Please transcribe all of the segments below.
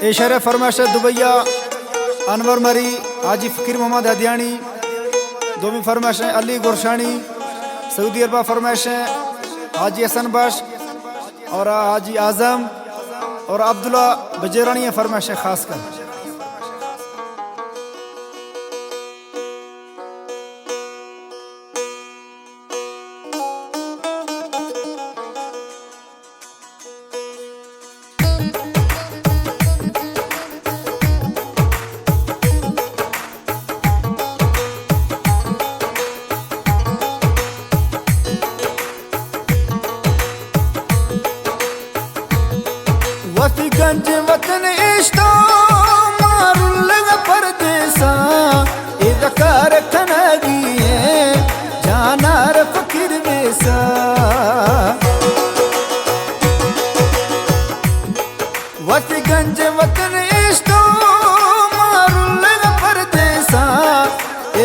Asher फरमाइश दुबैया अनवर मरी हाजी फ़कीर मोहम्मद हदियानी। दोमी फरमाइश अली गुरशानी। सऊदी अरबा फरमाइश हाजी हसन बश और हाजी आज़म और अब्दुल्ला बजेरानी फरमाइश खास कर। वफीगंज वतन इश्तो मारुल्लग परदेसा इदकार खनगी जानार फकीर बेसा। वफीगंज वतन इश्तो मारुल्लग परदेसा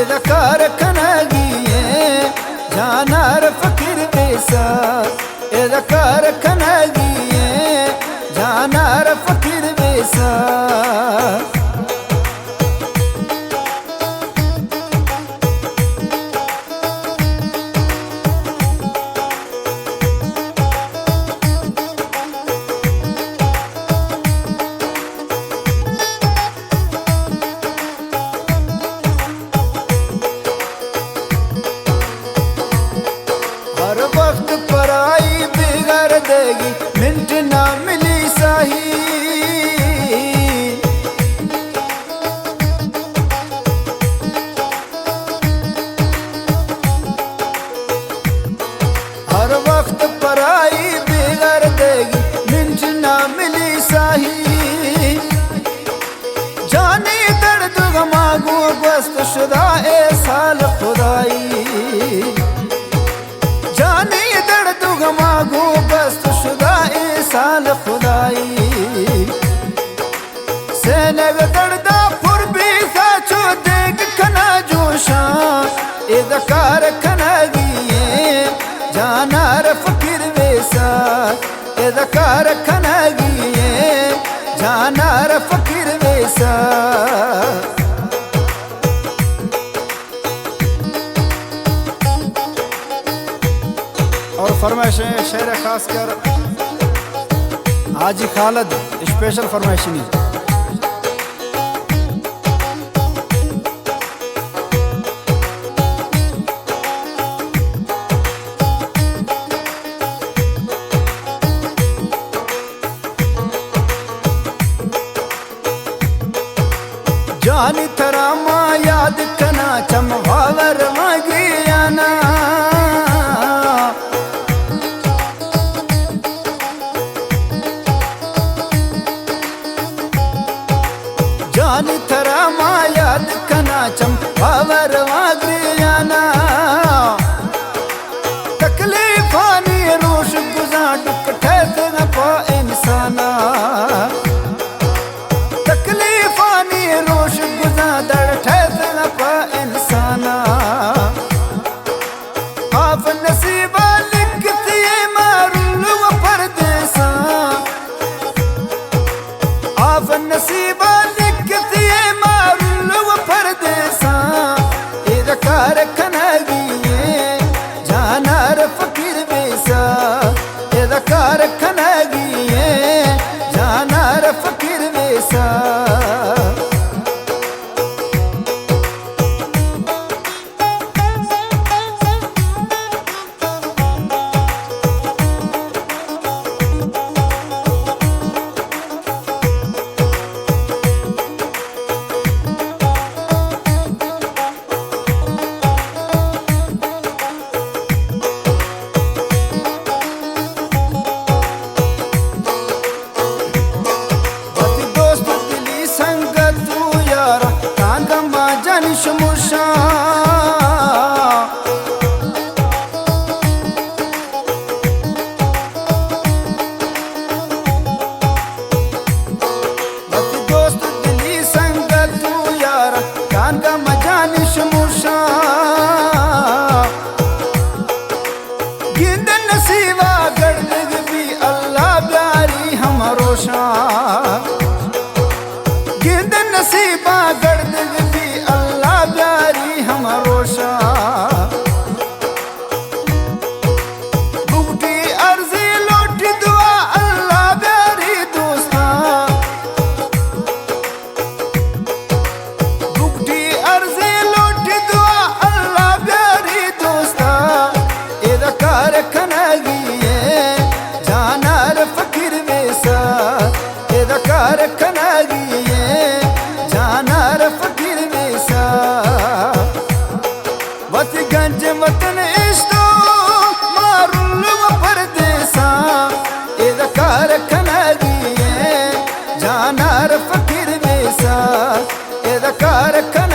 इदकार खनगी जानार फकीर बेसा। इदकार खनगी जानार फकीर बेसा। हर वक्त पराई बिगड़ देगी मिनट ना मिली सही। हर वक्त पराई बिगड़ देगी मिनट ना मिली सही। जानी दर्द गमागू बस्त शुदा ए साल खुदाई। जानी दर्द गमागू बस्त शुदा ए साल खुदाई। सेनग दर्दा फुर भी साचो देख खना जोशा इदकार खनगी जानार फकीर बेसा। इदकार खनगी जानार फकीर बेसा। और फरमाइश शेर खास कर हाजी खालिद स्पेशल फरमाइश नहीं। जानी थरा माँ याद कना चमवावर मगियाना। जानी थरा माँ याद कना चमवावर मगियाना। तकलीफानी रोश गुजार दुख ठहर न पा इंसाना। तकलीफानी रोश गुजार ठहर न पा इंसाना। आप नसीबा लिखती मारुल्लु परदेसा। आप नसीबा लिखती मारुल्लु परदेसा। इदकार खनगी जानार फकीर बेसा। इदकार खनगी जानार फकीर बेसा। शमुशा दोस्त दिली संगत तू यारा कान का मजानी शमुशा। गिंद नसीबा गढ़ भी अल्लाह प्यारी हमारो शाह। कारखानागी जानार फकीर बेसा वती गंज वतन इश्तो मारुल व परदेसा एदा कारखानागी जानार फकीर बेसा एदा कारखाना